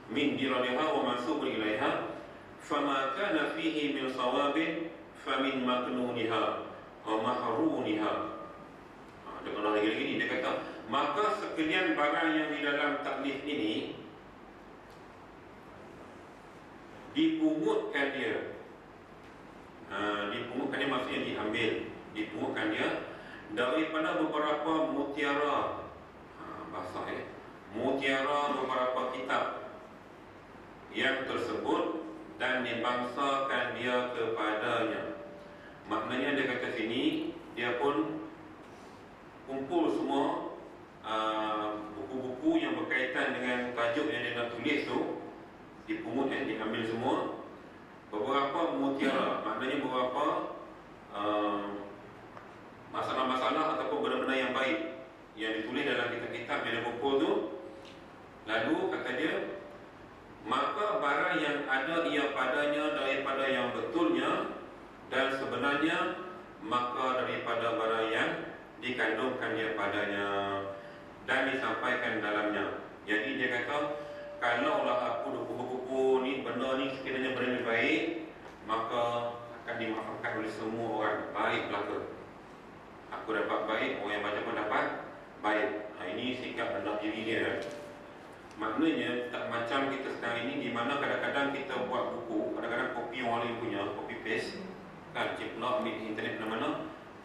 min dirariha wa mansubun ilaiha fama kana fihi min sawabin famin maknuniha wa mahruniha. Dia kena lagi ni, dia kata maka sekalian barang yang di dalam taklif ini dipungutkan dia. Dipungutkan dia maksudnya diambil, dipungutkan dia daripada beberapa mutiara, bahasa mutiara beberapa kitab yang tersebut dan dibangsakan dia kepadanya. Maknanya dia kata sini, dia pun kumpul semua buku-buku yang berkaitan ambil semua. Beberapa mutiara, maknanya beberapa masalah-masalah ataupun benda-benda yang baik yang ditulis dalam kitab-kitab yang dikumpul tu. Lalu kata dia, maka barang yang ada ia padanya daripada yang betulnya dan sebenarnya, maka daripada barang yang dikandungkan dia padanya dan disampaikan dalamnya. Jadi dia kata, kalaulah aku buku-buku ni, benda ni sekiranya benda baik, maka akan dimaafkan oleh semua orang. Baik belaka, aku dapat baik, orang yang baca pun dapat baik. Ini sikap rendah diri dia. Maknanya tak macam kita sekarang ini, di mana kadang-kadang kita buat buku, kadang-kadang kopi orang lain punya, copy paste kan, ciplak ambil internet mana-mana,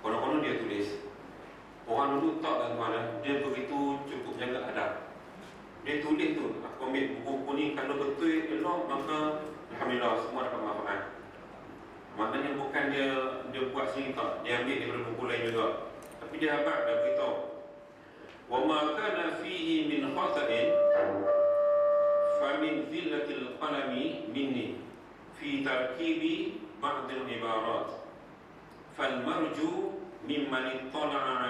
konon-konon dia tulis. Orang dulu tak tuan-tuan, dia begitu cukup jaga adab. Dia tulis tu, aku ambil buku ni, kalau betul elok, maka alhamdulillah semua dapat manfaat. Maknanya bukan dia buat sendiri tak, dia ambil daripada buku lain juga. Tapi dia habaq dah beritahu, wa ma kana fihi min khata'in fa min zillatil qalami minni fi tarkibi ba'd al-ibarat fal marju mimman ittala'a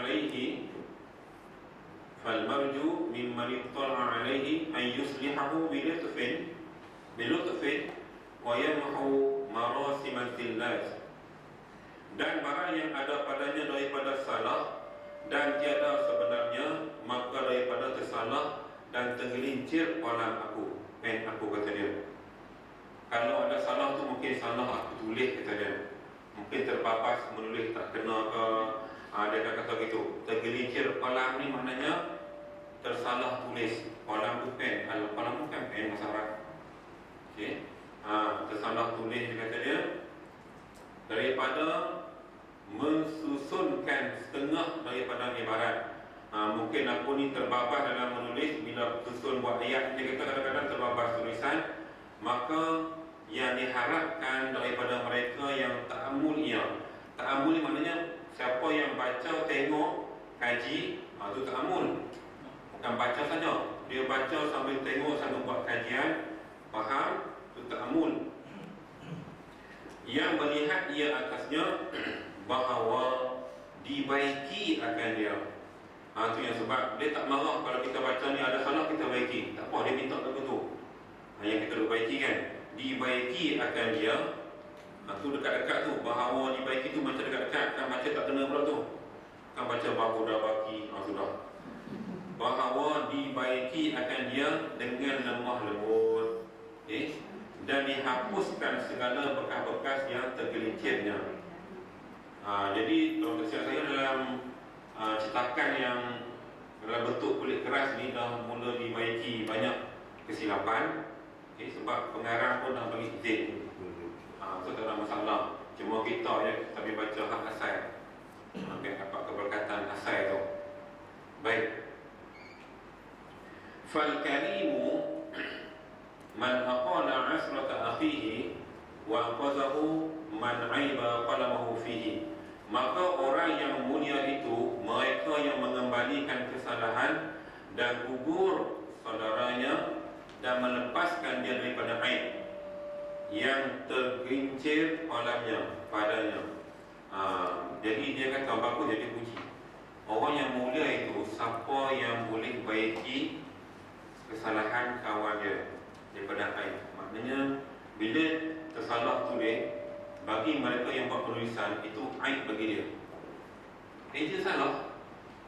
alayhi an yuslihahu bilutfin wa yamhu marasim al-zillat. Dan barang yang ada padanya daripada salah dan tiada sebenarnya, maka daripada tersalah dan tergelincir kolam aku, pen aku, kata dia. Kalau ada salah tu mungkin salah aku tulis, kata dia. Mungkin terpapas menulis tak kena ke, dia akan kata gitu. Tergelincir kolam ni maknanya tersalah tulis. Kolam tu pen, kalau kolam tu kan pen bahasa Arab. Okay. Tersalah tulis, dia kata dia, daripada mensusunkan setengah daripada ibarat. Mungkin aku ni terbabas dalam menulis. Bila susun buat ayat, dia kata kadang-kadang terbabas tulisan. Maka yang diharapkan daripada mereka yang ta'amul ia. Ta'amul maknanya siapa yang baca, tengok, kaji, itu ta'amul. Bukan baca saja, dia baca sambil tengok, sambil buat kajian, faham, itu ta'amul. Yang melihat ia atasnya bahawa dibaiki akan dia. Itu yang sebab dia tak marah kalau kita baca ni ada salah, kita baiki. Tak apa, dia minta tak betul. Yang kita perbaiki kan, dibaiki akan dia. Tu dekat-dekat tu, bahawa dibaiki tu macam dekat-dekat, kan baca tak kena pula tu. Kan baca bahu dah baki, sudah. Bahawa dibaiki akan dia dengan lemah lembut, dan dihapuskan segala bekas-bekas yang tergelincirnya. Jadi kalau kesian saya dalam cetakan yang dalam bentuk kulit keras ni dah mula dibaiki banyak kesilapan. Sebab pengarang pun dah bagi izin. So tak ada masalah. Cuma kita je tapi baca hak asal, biar dapat keberkatan asal tu. Baik. Fal karimu man aqala asrata akhihi wa aqazahu man aiba qalamahu fihi. Maka orang yang mulia itu mereka yang mengembalikan kesalahan dan gugur saudaranya dan melepaskan dia daripada aib yang tergelincir kolamnya padanya. Jadi dia kata bagus, jadi puji. Orang yang mulia itu siapa yang boleh baiki kesalahan kawan dia daripada aib. Maknanya bila tersalah tulis, bagi mereka yang buat penulisan itu aib bagi dia. Eja salah,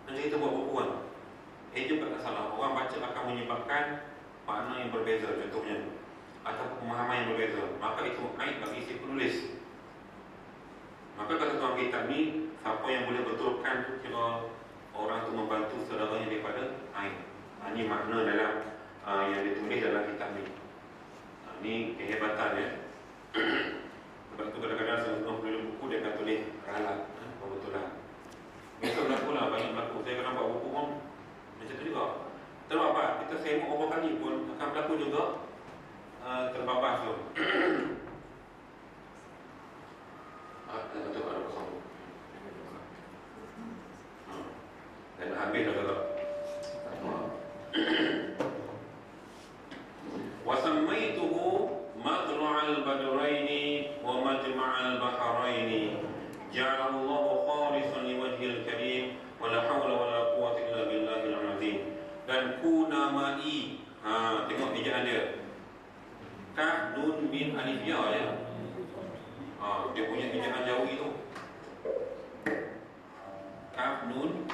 nanti kita buat buku kan, eja tak salah, orang baca akan menyebabkan makna yang berbeza contohnya, atau pemahaman yang berbeza, maka itu aib bagi si penulis. Maka kata tuan kitab ni, siapa yang boleh betulkan tu kira orang tu membantu saudaranya daripada aib. Ini makna dalam yang ditulis dalam kitab ni. Ini kehebatan ya. Sebab tu kadang-kadang sebelum penulis buku dia akan tulis ralat, kebetulan. Biasa berlaku lah, banyak berlaku. Saya kadang buat buku pun macam tu juga. Terbabas, kita sembuk beberapa kali pun akan berlaku juga terbabas tu. Betul ada kosong. Dan habis dah tak. Wasamaituhu dan kunamai. Tengok ejaan dia. Kaf, nun, mim, alif, ya ya. Dia punya ejaan Jawi tu. Kaf, nun,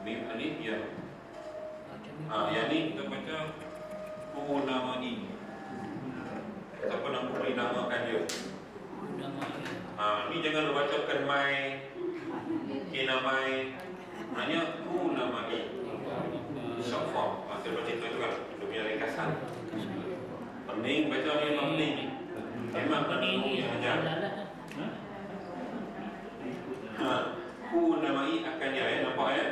mim, alif, ya. Yang ni kita baca kunamai. Siapa nak beri namakan dia? Ni jangan bacakan mai, kinamai. Hanya kunamai. Short form. Saya baca itu kan. Dia punya ringkasan. Pening baca ni memang pening. Memang pening yang ajar. Kunamai akan dia nampak ya.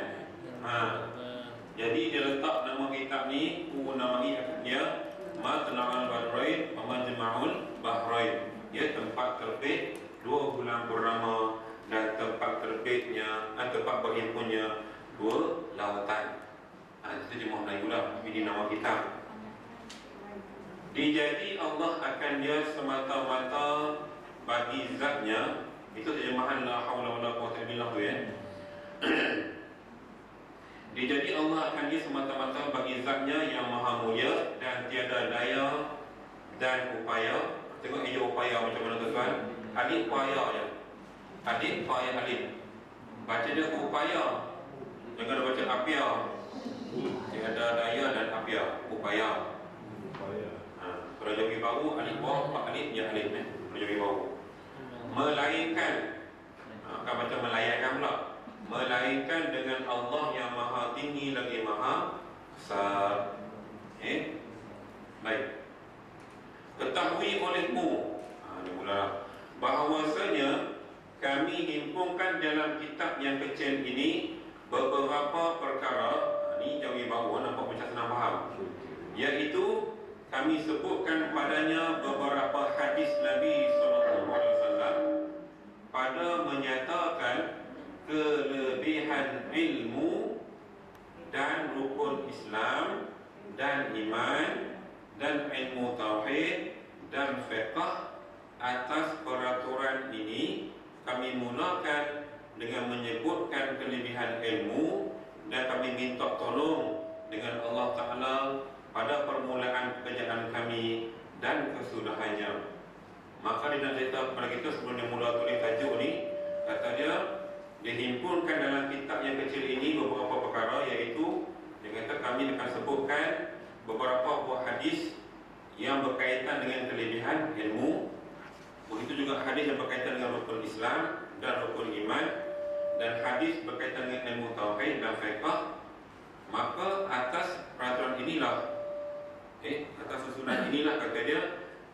Jadi dia letak nama kitab ni kunamai akan dia. Matla'ul Bahrain wa Majma'ul Bahrain. Ia tempat terbit dua bulan purnama dan tempat terbitnya tempat berhimpunnya dua lautan. Itu terjemah Melayu lah. Ini nama kitab. Dijadi Allah akan dia semata-mata bagi zatnya. Itu terjemahan la haula wala quwwata illa billah tu ya. Dijadi Allah akan dia semata-mata bagi zatnya yang maha mulia dan tiada daya dan upaya. Tengok hijau upaya macam mana tuan-tuan. Alif upaya je. Alif upaya alif. Baca dia upaya. Jangan baca apia. Tiada daya dan apia. Upaya. Kalau Jawi baru alif bawah 4 alif ya alif Kalau Jawi baru. Melainkan akan baca melayankan pula. Melainkan dengan Allah yang maha tinggi lagi maha besar. Baik. Ketahui olehmu, ini mula bahawasanya kami himpunkan dalam kitab yang kecil ini beberapa perkara. Ini Jawi baru, nampak macam senang faham. Iaitu kami sebutkan padanya beberapa hadis Nabi SAW pada menyatakan kelebihan ilmu dan rukun Islam dan iman dan ilmu tauhid dan fiqh. Atas peraturan ini kami mulakan dengan menyebutkan kelebihan ilmu dan kami minta tolong dengan Allah Ta'ala pada permulaan pekerjaan kami dan kesudahannya. Maka dia nak cerita kepada kita sebelum dia mula tulis tajuk ni. Kata dia dihimpunkan dalam kitab yang kecil ini beberapa perkara, iaitu dia kata kami akan sebutkan beberapa buah hadis yang berkaitan dengan kelebihan ilmu. Begitu juga hadis yang berkaitan dengan rukun Islam dan rukun iman, dan hadis berkaitan dengan ilmu tauhid dan fiqh. Maka atas peraturan inilah atas susunan inilah kata dia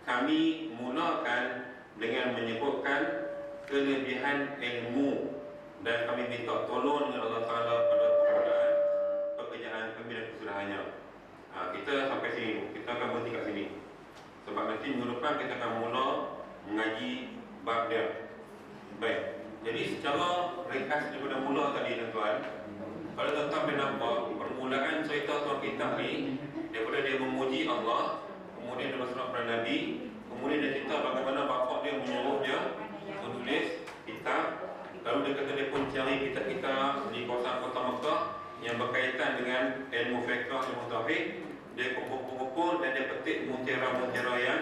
kami mulakan dengan menyebutkan kelebihan ilmu dan kami minta tolong dengan Allah Ta'ala pada permulaan pekerjaan kami dan kesudahannya. Kita sampai sini, kita akan berhenti kat sini. Sebab nanti minggu depan kita akan mula mengaji bab dia. Baik, jadi secara ringkas daripada mula tadi tuan-tuan, kalau tuan-tuan boleh nampak permulaan cerita tuan kitab ni daripada dia memuji Allah, kemudian dia berserah kepada Nabi, kemudian dia cerita bagaimana bapak dia menyuruh dia menulis kitab. Lalu dia kata dia pun cari kitab-kitab di kawasan kota Mekah yang berkaitan dengan ilmu fiqh, ilmu tauhid. Dia kumpul-kumpul dan dia petik mutiara-mutiara yang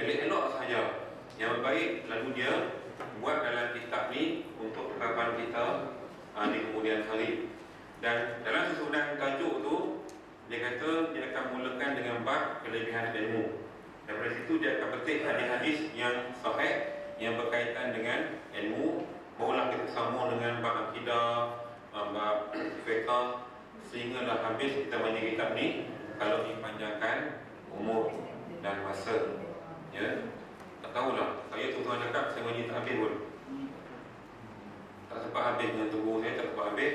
elok-elok sahaja, yang baik. Lalu dia buat dalam kitab ni untuk kekalan kita di kemudian hari. Dan dalam susunan tajuk tu dia kata dia akan mulakan dengan bab kelebihan ilmu. Daripada situ dia akan petik hadis-hadis yang sahih yang berkaitan dengan ilmu. Barulah kita sambung dengan bab akidah, bab fiqh, sehinggalah habis kita baca kitab ni. Kalau dipanjangkan umur dan masa, ya, tak tahulah. Saya tuan cakap saya baca tak habis pun. Tak sempat habis dengan tubuh saya, tak sempat habis.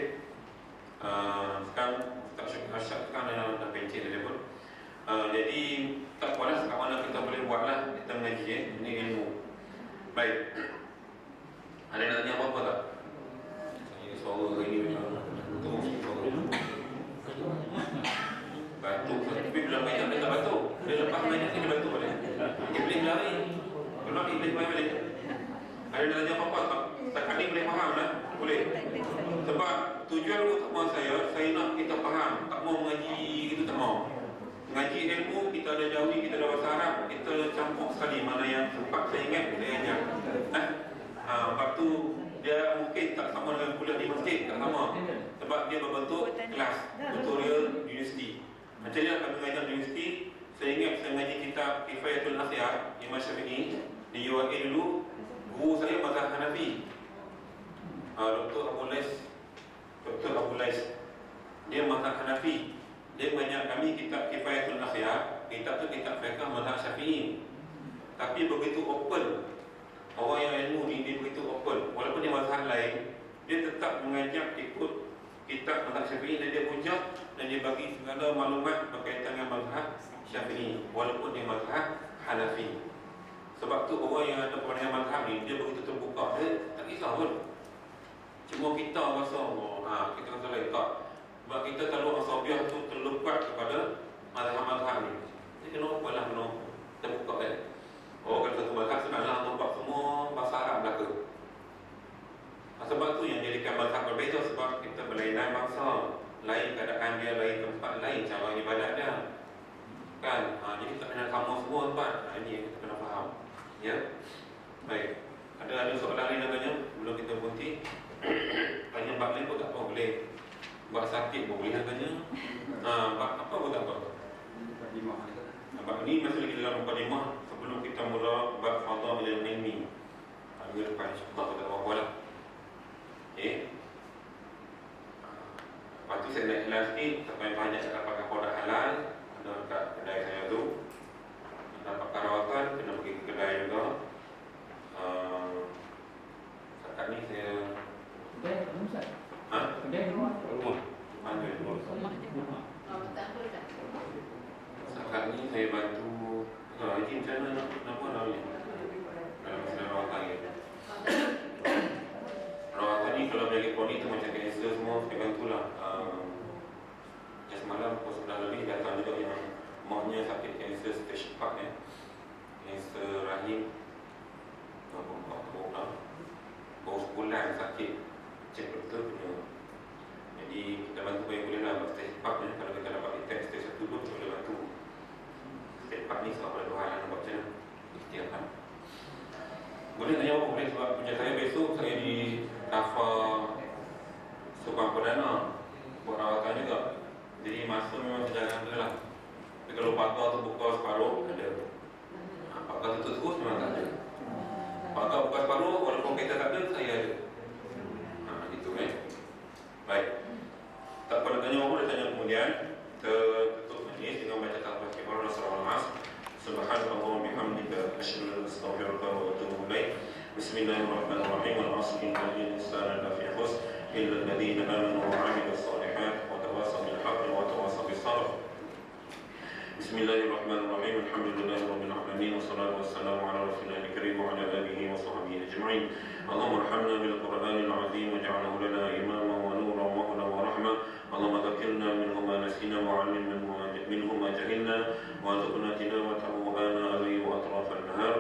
Sekarang tak syuk sekarang dah pencet dia pun. Jadi tak apalah, kat mana kita boleh buatlah kita mengaji ini ilmu. Baik. Ada nak tanya apa-apa tak? Saya suara hari ni memang terus suara batuk. Tapi bila banyak dia tak batuk. Dia lepas banyak dia batuk balik. Iblis lari. Kalau iblis main balik. Ada nak tanya apa-apa tak? Setakat ni boleh faham lah? Boleh. Sebab tujuan utama saya nak kita faham, tak mau mengaji gitu, tak mau. Ngaji ilmu, kita ada Jawi, kita ada bahasa Arab, kita campur sekali mana yang sempat saya ingat, saya ingat. Lepas tu dia mungkin tak sama dengan kuliah di masjid, tak sama. Sebab dia berbentuk kelas tutorial universiti. Macam mana kami mengajar di universiti, saya ingat saya mengaji kitab Kifayatul Asyar Imam Syafi'i di UAE dulu. Guru saya mazhab Hanafi, Dr. Abu Lais. Dia mazhab Hanafi. Dia mengajar kami kitab Kifayatul Asyar. Kitab tu kitab fiqh mazhab Syafi'i. Tapi begitu open. Orang yang ilmu ni dia begitu open. Walaupun dia mazhab lain, dia tetap mengajak ikut kitab mazhab Syafi'i dan dia hujah dan dia bagi segala maklumat berkaitan dengan mazhab Syafi'i walaupun dia mazhab Hanafi. Sebab tu orang yang ada perbandingan mazhab ni dia begitu terbuka, dia tak kisah pun. Cuma kita rasa kita rasa lain tak. Sebab kita kalau asabiah tu terlepas kepada mazhab-mazhab ni. Jadi kenapa lah kena terbuka kan? Oh, kalau satu mazhab sebenarnya nampak semua bahasa Arab belaka. Sebab tu yang jadikan mazhab berbeza, sebab kita berlainan bangsa, lain keadaan dia, lain tempat, lain cara ibadat dia. Kan? Jadi tak kena sama semua tempat. Ini yang kita kena faham. Ya? Baik. Ada soalan lain agaknya? Belum kita berhenti. Tanya bab lain pun tak apa, boleh. Buat sakit pun boleh agaknya. Bab apa pun tak apa. Bab ni masih lagi dalam mukadimah sebelum kita mula bab fadhailul ilmi. Minggu depan insya-Allah kita apa lah. Okey. Lepas tu saya nak jelas sikit sampai banyak nak dapatkan produk halal. Ada dekat kedai saya tu. Dapatkan rawatan, kena pergi ke kedai juga. Setakat ni saya kedai rumah. Mana rumah? Setakat ni saya bantu Haji macam mana nak buat lah ni dalam masalah rawatan ni. Rawatan ni kalau penyakit kronik tu macam kanser semua saya bantulah. Yang semalam pukul 9 lebih datang juga yang maknya sakit kanser stage 4 ya. Kanser rahim baru sebulan sakit, cek doktor punya. Jadi kita bantu baik boleh lah buat stage 4 ni. Kalau kita dapat detect stage 1 tu kita boleh bantu. Stage 4 ni sebab ada dua hal nak buat macam mana ikhtiar kan. Boleh tanya apa boleh, sebab punya saya besok saya di Kafa Subang Perdana buat rawatan juga. Jadi masa memang sejalan tu lah. Tapi kalau pagar tu buka separuh ada, pagar tutup terus memang tak ada. Pagar buka separuh walaupun kita tak ada, saya ada. Gitu kan. Baik. Tak pada tanya apa, boleh tanya kemudian. Kita tutup majlis dengan baca takbir kibar surah Al-Mas. Subhanallah bihamdika asyhadu an la ilaha illa anta astaghfiruka wa atubu ilaik. Bismillahirrahmanirrahim. Al-'asr innal insana lafi khusr illa alladhina amanu wa 'amilus shalihat wa tawassaw bil haqqi wa tawassaw bis sabr. Bismillahirrahmanirrahim. Alhamdulillahirabbil alamin wassalatu wassalamu ala rasulil karim wa ala alihi wa sahbihi ajma'in. Allahumma arhamna bil Qur'anil 'azim waj'alhu lana imaman wa nuran wa hudan wa rahmah. Allahumma dhakkirna minhu ma nasina wa 'allimna minhu ma jahilna wa arzuqna tilawatahu ana al-layli wa atrafan nahar.